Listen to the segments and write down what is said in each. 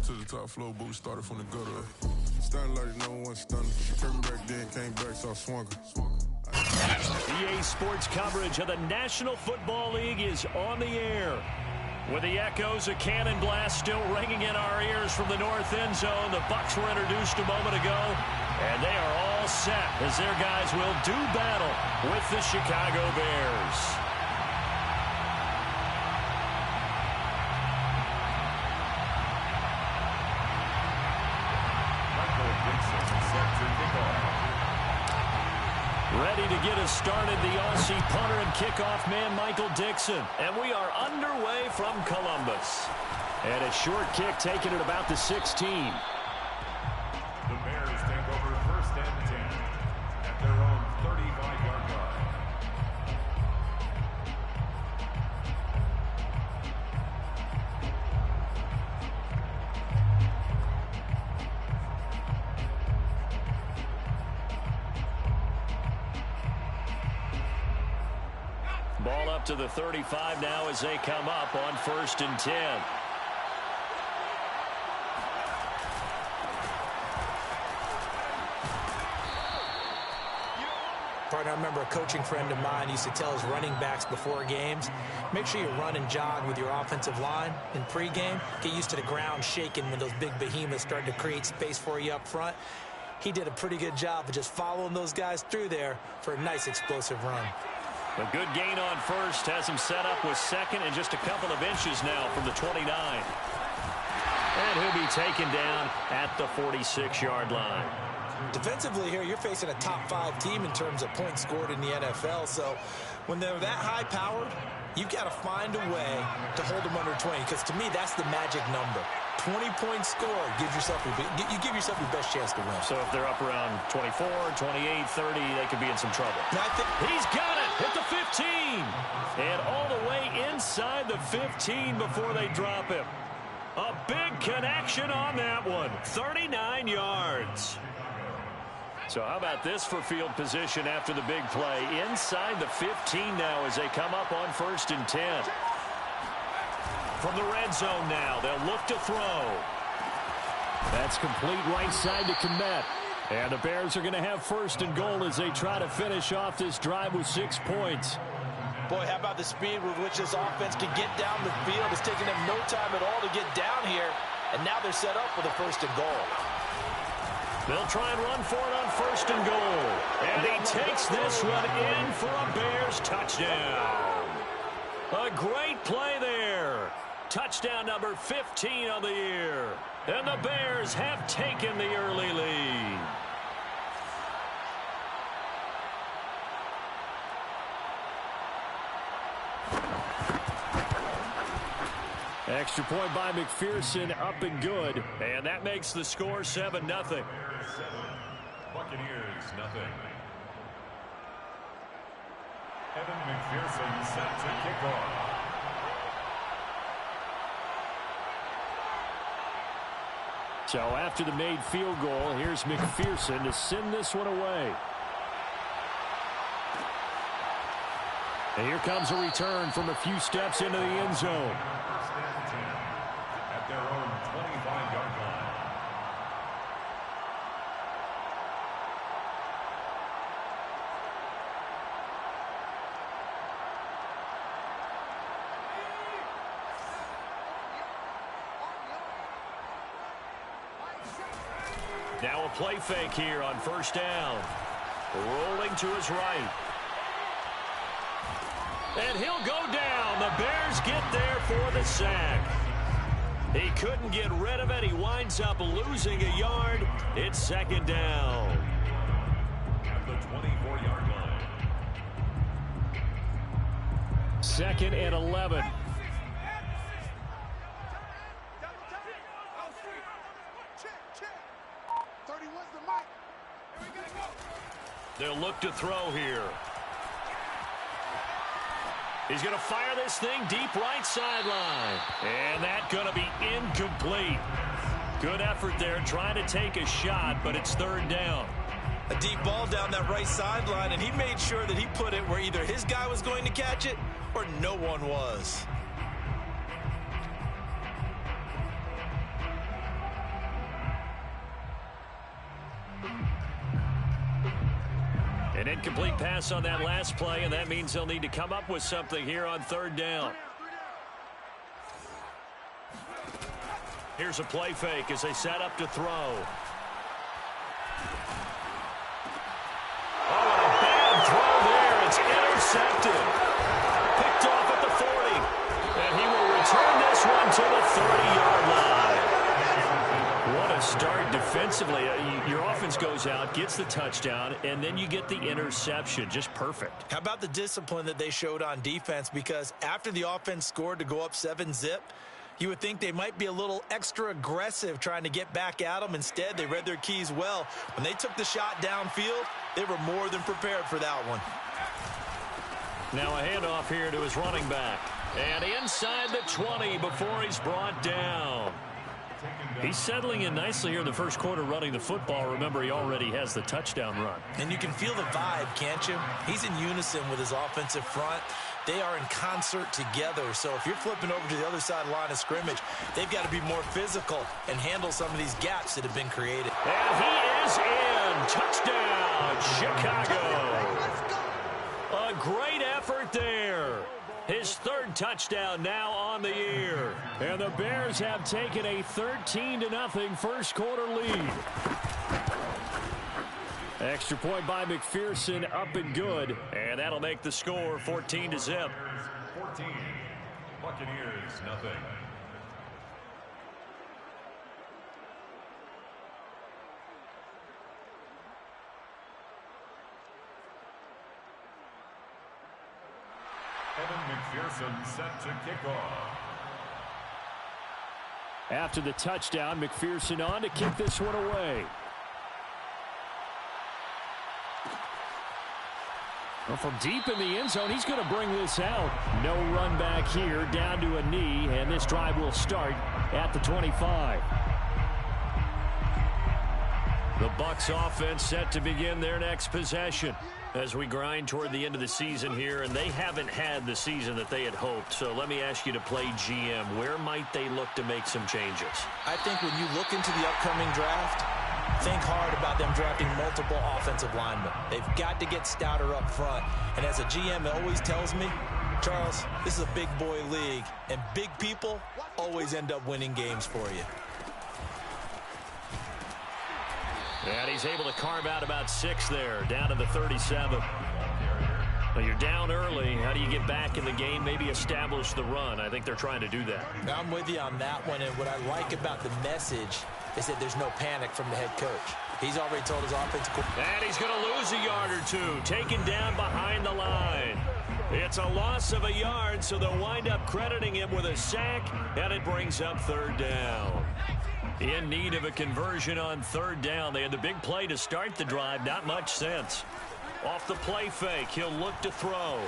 to the top floor, but we started from the gutter. Starting like no one stunning. Came back then, came back, so I swung her. EA Sports coverage of the National Football League is on the air. With the echoes of cannon blast still ringing in our ears from the north end zone, the Bucs were introduced a moment ago, and they are all set as their guys will do battle with the Chicago Bears. Ready to get us started, the Aussie punter and kickoff man, Michael Dixon. And we are underway from Columbus. And a short kick taken at about the 16. The Bears take over first and 10 at their own 35-yard line. Ball up to the 35 now as they come up on first and 10. Partner, I remember a coaching friend of mine used to tell his running backs before games, make sure you run and jog with your offensive line in pregame. Get used to the ground shaking when those big behemoths start to create space for you up front. He did a pretty good job of just following those guys through there for a nice explosive run. A good gain on first has him set up with second and just a couple of inches now from the 29. And he'll be taken down at the 46-yard line. Defensively here, you're facing a top-5 team in terms of points scored in the NFL. So when they're that high-powered, you've got to find a way to hold them under 20. Because to me, that's the magic number. 20-point score gives yourself you give yourself your best chance to win. So if they're up around 24, 28, 30, they could be in some trouble. He's got it at the 15. And all the way inside the 15 before they drop him. A big connection on that one. 39 yards. So how about this for field position after the big play? Inside the 15 now as they come up on first and 10. From the red zone now, they'll look to throw. That's complete right side to Kmet. And the Bears are going to have first and goal as they try to finish off this drive with 6 points. Boy, how about the speed with which this offense can get down the field? It's taking them no time at all to get down here. And now they're set up with a first and goal. They'll try and run for it on first and goal. And he takes this one in for a Bears touchdown. A great play there. Touchdown number 15 on the year. And the Bears have taken the early lead. Extra point by McPherson, up and good. And that makes the score 7-0. Buccaneers, nothing. Evan McPherson set to kickoff. So after the made field goal, here's McPherson to send this one away. And here comes a return from a few steps into the end zone. First and 10 at their own 25-yard line. Now a play fake here on first down. Rolling to his right. And he'll go down. The Bears get there for the sack. He couldn't get rid of it. He winds up losing a yard. It's second down. At the 24-yard line. Second and 11. They'll look to throw here. He's going to fire this thing deep right sideline. And that's going to be incomplete. Good effort there trying to take a shot, but it's third down. A deep ball down that right sideline, and he made sure that he put it where either his guy was going to catch it or no one was. An incomplete pass on that last play, and that means they'll need to come up with something here on third down. Here's a play fake as they set up to throw. Oh, and a bad throw there. It's intercepted. Picked off at the 40. And he will return this one to the 30-yard line. What a start defensively. Your offense goes out, gets the touchdown, and then you get the interception. Just perfect. How about the discipline that they showed on defense? Because after the offense scored to go up 7-zip, you would think they might be a little extra aggressive trying to get back at them. Instead, they read their keys well. When they took the shot downfield, they were more than prepared for that one. Now a handoff here to his running back. And inside the 20 before he's brought down. He's settling in nicely here in the first quarter running the football. Remember, he already has the touchdown run. And you can feel the vibe, can't you? He's in unison with his offensive front. They are in concert together. So if you're flipping over to the other side of the line of scrimmage, they've got to be more physical and handle some of these gaps that have been created. And he is in. Touchdown, Chicago. A great effort there. His third touchdown now on the year. And the Bears have taken a 13-0 first quarter lead. Extra point by McPherson, up and good. And that'll make the score 14-0. 14. Buccaneers, nothing. McPherson set to kick off. After the touchdown, McPherson on to kick this one away. Well, from deep in the end zone, he's going to bring this out. No run back here, down to a knee, and this drive will start at the 25. The Bucs offense set to begin their next possession as we grind toward the end of the season here, and they haven't had the season that they had hoped. So let me ask you to play GM. Where might they look to make some changes? I think when you look into the upcoming draft, think hard about them drafting multiple offensive linemen. They've got to get stouter up front. And as a GM, it always tells me, Charles, this is a big boy league, and big people always end up winning games for you. And he's able to carve out about 6 there, down to the 37. Now you're down early. How do you get back in the game, maybe establish the run? I think they're trying to do that. I'm with you on that one, and what I like about the message is that there's no panic from the head coach. He's already told his offensive coordinator. And he's going to lose a yard or two, taken down behind the line. It's a loss of a yard, so they'll wind up crediting him with a sack, and it brings up third down. In need of a conversion on third down. They had the big play to start the drive. Not much sense. Off the play fake, he'll look to throw.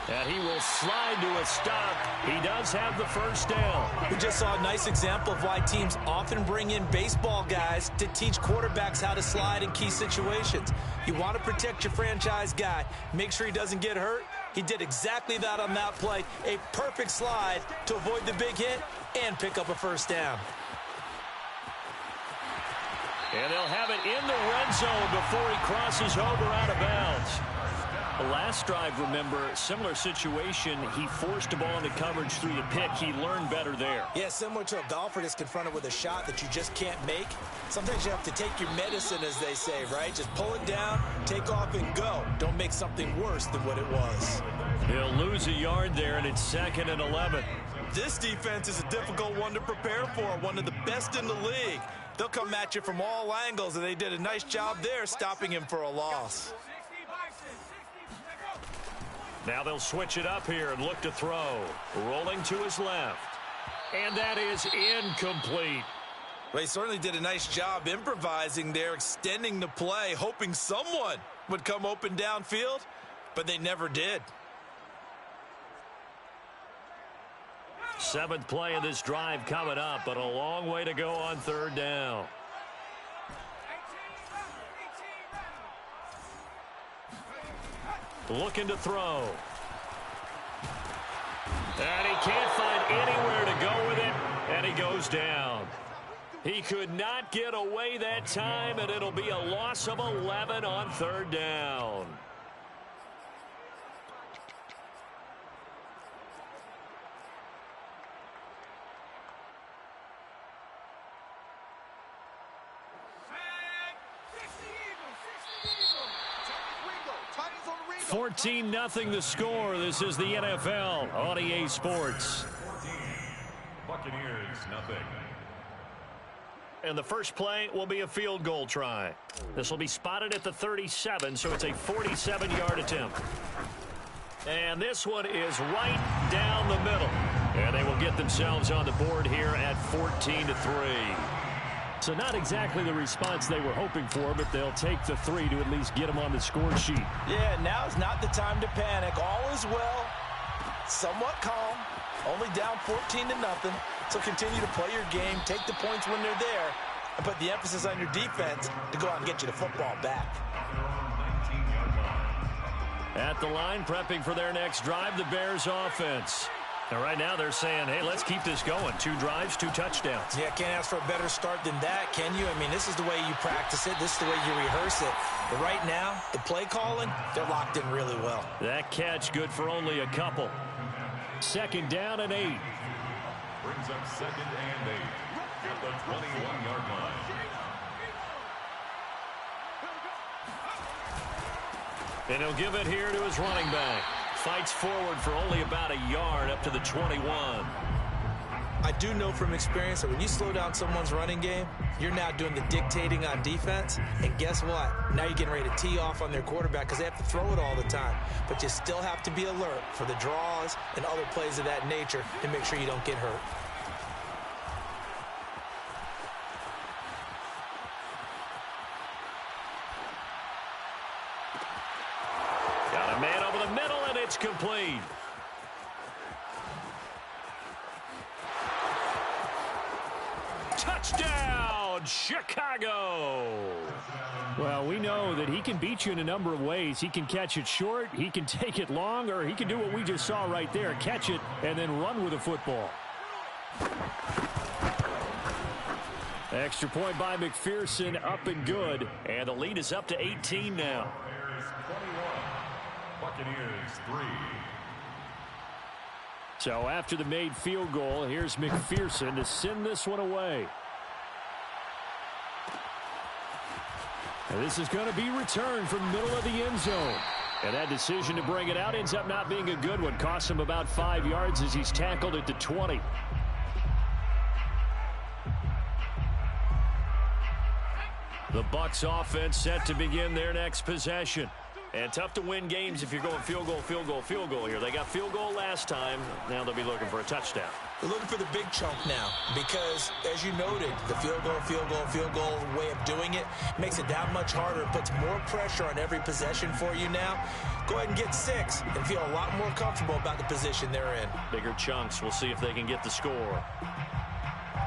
And he will slide to a stop. He does have the first down. We just saw a nice example of why teams often bring in baseball guys to teach quarterbacks how to slide in key situations. You want to protect your franchise guy. Make sure he doesn't get hurt. He did exactly that on that play. A perfect slide to avoid the big hit and pick up a first down. And they'll have it in the red zone before he crosses over out of bounds. The last drive, remember, similar situation. He forced a ball into coverage through the pick. He learned better there. Yeah, similar to a golfer that's confronted with a shot that you just can't make. Sometimes you have to take your medicine, as they say, right? Just pull it down, take off, and go. Don't make something worse than what it was. He'll lose a yard there, and it's 2nd and 11. This defense is a difficult one to prepare for, one of the best in the league. They'll come at you from all angles, and they did a nice job there stopping him for a loss. Now they'll switch it up here and look to throw. Rolling to his left. And that is incomplete. Well, he certainly did a nice job improvising there, extending the play, hoping someone would come open downfield, but they never did. 7th play of this drive coming up, but a long way to go on third down. Looking to throw. And he can't find anywhere to go with it, and he goes down. He could not get away that time, and it'll be a loss of 11 on third down. $14-0 the score. This is the NFL on EA Sports. 14. Buccaneers, nothing. And the first play will be a field goal try. This will be spotted at the 37, so it's a 47-yard attempt. And this one is right down the middle. And they will get themselves on the board here at 14-3. So not exactly the response they were hoping for, but they'll take the 3 to at least get them on the score sheet. Yeah, now's not the time to panic. All is well, somewhat calm, only down 14-0. So continue to play your game, take the points when they're there, and put the emphasis on your defense to go out and get you the football back. At the line, prepping for their next drive, the Bears offense. And right now they're saying, hey, let's keep this going. 2 drives, 2 touchdowns. Yeah, can't ask for a better start than that, can you? I mean, this is the way you practice it. This is the way you rehearse it. But right now, the play calling, they're locked in really well. That catch good for only a couple. 2nd down and 8. Brings up 2nd and 8 at the 21-yard line. And he'll give it here to his running back. Fights forward for only about a yard up to the 21. I do know from experience that when you slow down someone's running game, you're now doing the dictating on defense. And guess what? Now you're getting ready to tee off on their quarterback because they have to throw it all the time. But you still have to be alert for the draws and other plays of that nature to make sure you don't get hurt. Got a man over the middle, and it's complete. Touchdown, Chicago! Well, we know that he can beat you in a number of ways. He can catch it short, he can take it long, or he can do what we just saw right there, catch it and then run with the football. Extra point by McPherson, up and good. And the lead is up to 18 now. Bears 21, Buccaneers 3. So after the made field goal, here's McPherson to send this one away. And this is going to be returned from the middle of the end zone. And that decision to bring it out ends up not being a good one. Costs him about 5 yards as he's tackled at the 20. The Bucs offense set to begin their next possession. And tough to win games if you're going field goal, field goal, field goal here. They got field goal last time. Now they'll be looking for a touchdown. They're looking for the big chunk now because, as you noted, the field goal way of doing it makes it that much harder. It puts more pressure on every possession for you now. Go ahead and get 6 and feel a lot more comfortable about the position they're in. Bigger chunks. We'll see if they can get the score.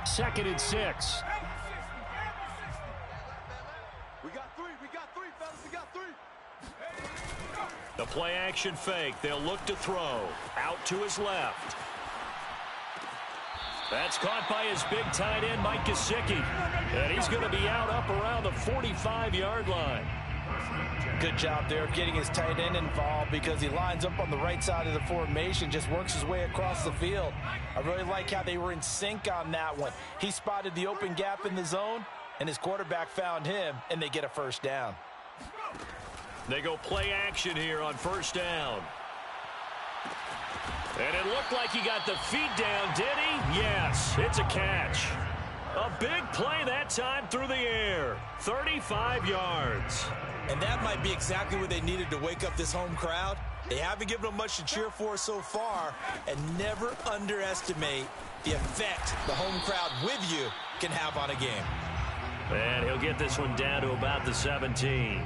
2nd and 6. We got three, fellas. We got 3. The play action fake. They'll look to throw. Out to his left. That's caught by his big tight end, Mike Gesicki. And he's going to be out up around the 45-yard line. Good job there of getting his tight end involved because he lines up on the right side of the formation, just works his way across the field. I really like how they were in sync on that one. He spotted the open gap in the zone, and his quarterback found him, and they get a first down. They go play action here on first down. And it looked like he got the feet down, did he? Yes, it's a catch. A big play that time through the air. 35 yards. And that might be exactly what they needed to wake up this home crowd. They haven't given them much to cheer for so far, and never underestimate the effect the home crowd with you can have on a game. And he'll get this one down to about the 17.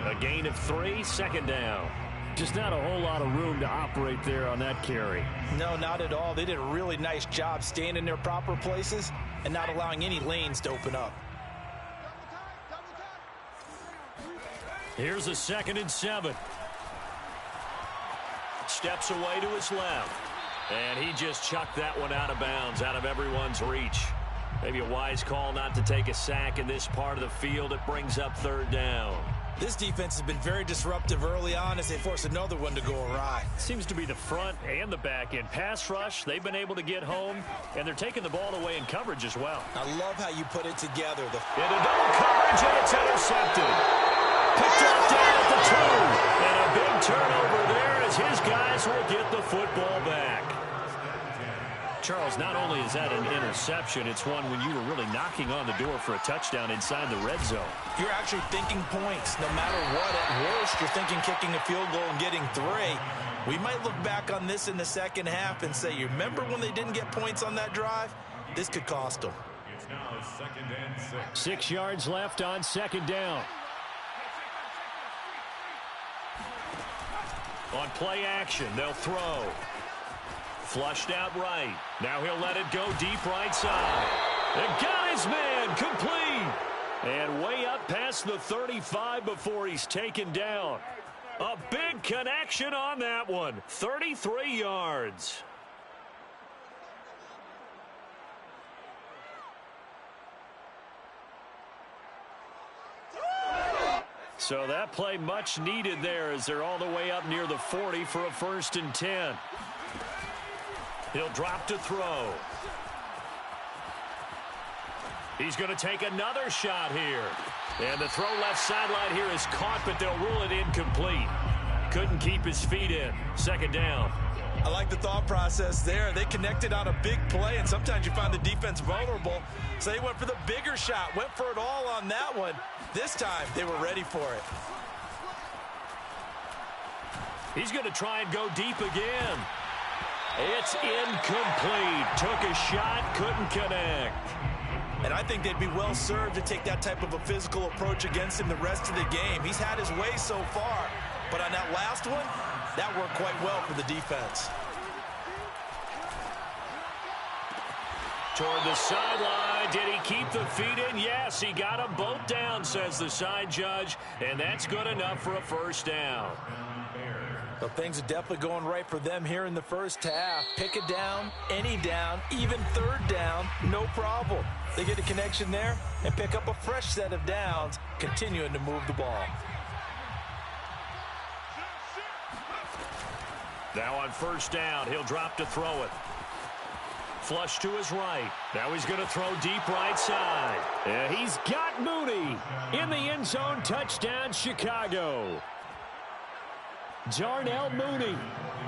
A gain of 3, 2nd down. Just not a whole lot of room to operate there on that carry. No, not at all. They did a really nice job staying in their proper places and not allowing any lanes to open up. Here's a 2nd and 7. Steps away to his left. And he just chucked that one out of bounds, out of everyone's reach. Maybe a wise call not to take a sack in this part of the field. It brings up third down. This defense has been very disruptive early on as they force another one to go awry. Seems to be the front and the back end. Pass rush, they've been able to get home, and they're taking the ball away in coverage as well. I love how you put it together. Into double coverage, and it's intercepted. Picked up down at the 2. And a big turnover there as his guys will get the football back. Charles, not only is that an interception, it's one when you were really knocking on the door for a touchdown inside the red zone. You're actually thinking points. No matter what, at worst, you're thinking kicking a field goal and getting 3. We might look back on this in the second half and say, you remember when they didn't get points on that drive? This could cost them. It's now 2nd and 6. 6 yards left on 2nd down. On play action, they'll throw. Flushed out right. Now he'll let it go deep right side. And got his man complete. And way up past the 35 before he's taken down. A big connection on that one. 33 yards. So that play much needed there as they're all the way up near the 40 for a 1st and 10. He'll drop to throw. He's going to take another shot here. And the throw left sideline here is caught, but they'll rule it incomplete. Couldn't keep his feet in. 2nd down. I like the thought process there. They connected on a big play, and sometimes you find the defense vulnerable. So they went for the bigger shot, went for it all on that one. This time, they were ready for it. He's going to try and go deep again. It's incomplete. Took a shot, couldn't connect. And I think they'd be well served to take that type of a physical approach against him the rest of the game. He's had his way so far, but on that last one, that worked quite well for the defense. Toward the sideline. Did he keep the feet in? Yes, he got them both down, says the side judge, and that's good enough for a 1st down. But things are definitely going right for them here in the first half. Pick it down, any down, even 3rd down, no problem. They get a connection there and pick up a fresh set of downs, continuing to move the ball. Now on 1st down, he'll drop to throw it. Flush to his right. Now he's going to throw deep right side. And he's got Mooney in the end zone. Touchdown, Chicago. Darnell Mooney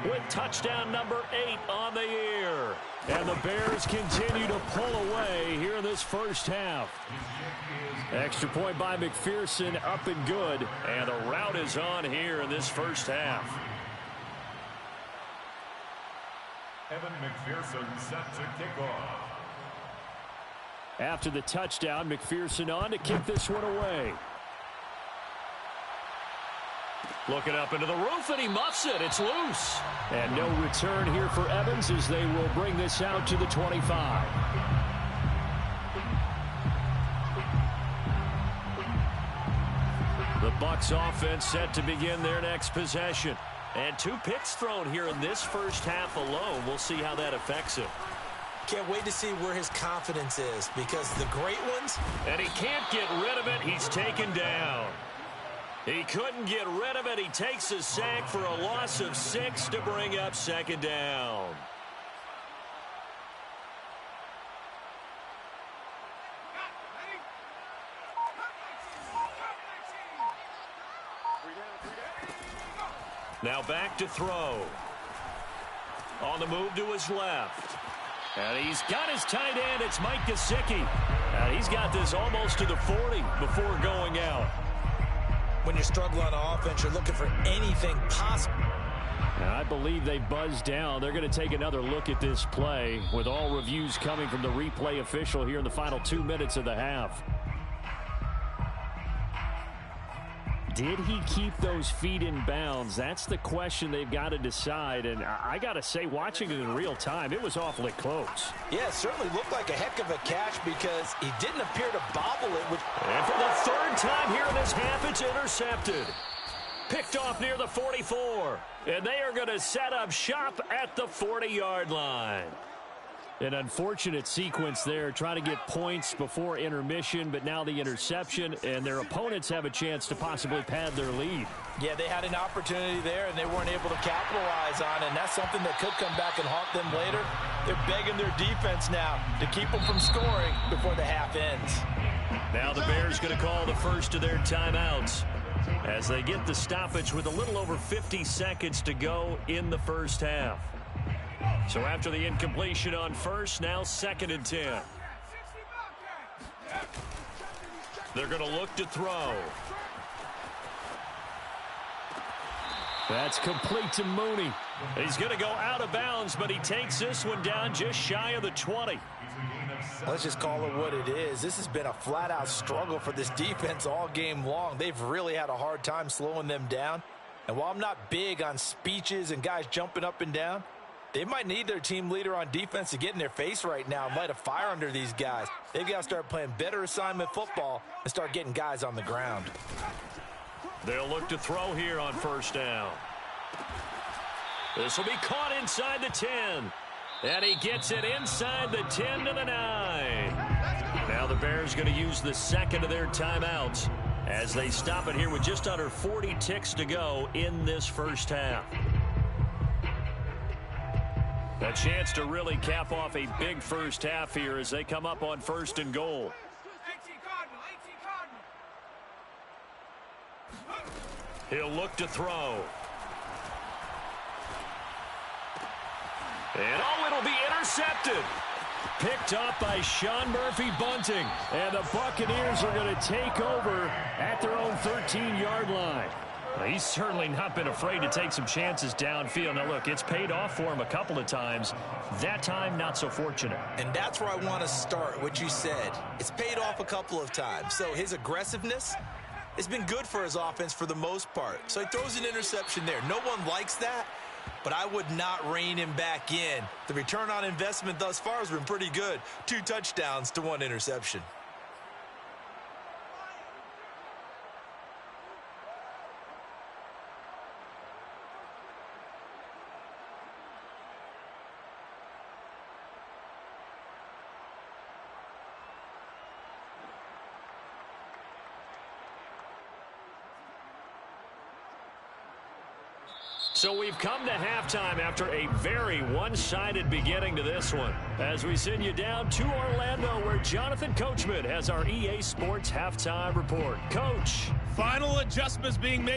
with touchdown number 8 on the year. And the Bears continue to pull away here in this first half. Extra point by McPherson, up and good. And the route is on here in this first half. Evan McPherson set to kick off. After the touchdown, McPherson on to kick this one away. Looking up into the roof, and he muffs it. It's loose. And no return here for Evans as they will bring this out to the 25. The Bucs offense set to begin their next possession. And 2 picks thrown here in this first half alone. We'll see how that affects him. Can't wait to see where his confidence is, because the great ones... And he can't get rid of it. He's taken down. He couldn't get rid of it. He takes a sack for a loss of 6 to bring up 2nd down. Now back to throw. On the move to his left. And he's got his tight end. It's Mike Gesicki. And he's got this almost to the 40 before going out. When you're struggling on offense, you're looking for anything possible. And I believe they buzzed down. They're going to take another look at this play with all reviews coming from the replay official here in the final 2 minutes of the half. Did he keep those feet in bounds? That's the question they've got to decide. And I got to say, watching it in real time, it was awfully close. Yeah, it certainly looked like a heck of a catch because he didn't appear to bobble it. And for the 3rd time here in this half, it's intercepted. Picked off near the 44. And they are going to set up shop at the 40-yard line. An unfortunate sequence there, trying to get points before intermission, but now the interception, and their opponents have a chance to possibly pad their lead. Yeah, they had an opportunity there, and they weren't able to capitalize on it, and that's something that could come back and haunt them later. They're begging their defense now to keep them from scoring before the half ends. Now the Bears going to call the first of their timeouts as they get the stoppage with a little over 50 seconds to go in the first half. So after the incompletion on first, now 2nd and 10. They're going to look to throw. That's complete to Mooney. He's going to go out of bounds, but he takes this one down just shy of the 20. Let's just call it what it is. This has been a flat-out struggle for this defense all game long. They've really had a hard time slowing them down. And while I'm not big on speeches and guys jumping up and down, they might need their team leader on defense to get in their face right now and light a fire under these guys. They've got to start playing better assignment football and start getting guys on the ground. They'll look to throw here on first down. This will be caught inside the 10. And he gets it inside the 10 to the 9. Now the Bears going to use the second of their timeouts as they stop it here with just under 40 ticks to go in this first half. A chance to really cap off a big first half here as they come up on 1st and goal. He'll look to throw. And it'll be intercepted. Picked up by Sean Murphy-Bunting. And the Buccaneers are going to take over at their own 13-yard line. Well, he's certainly not been afraid to take some chances downfield. Now, look, it's paid off for him a couple of times. That time, not so fortunate. And that's where I want to start, what you said. It's paid off a couple of times. So his aggressiveness has been good for his offense for the most part. So he throws an interception there. No one likes that, but I would not rein him back in. The return on investment thus far has been pretty good. 2 touchdowns to 1 interception. So we've come to halftime after a very one-sided beginning to this one. As we send you down to Orlando, where Jonathan Coachman has our EA Sports Halftime Report. Coach. Final adjustments being made.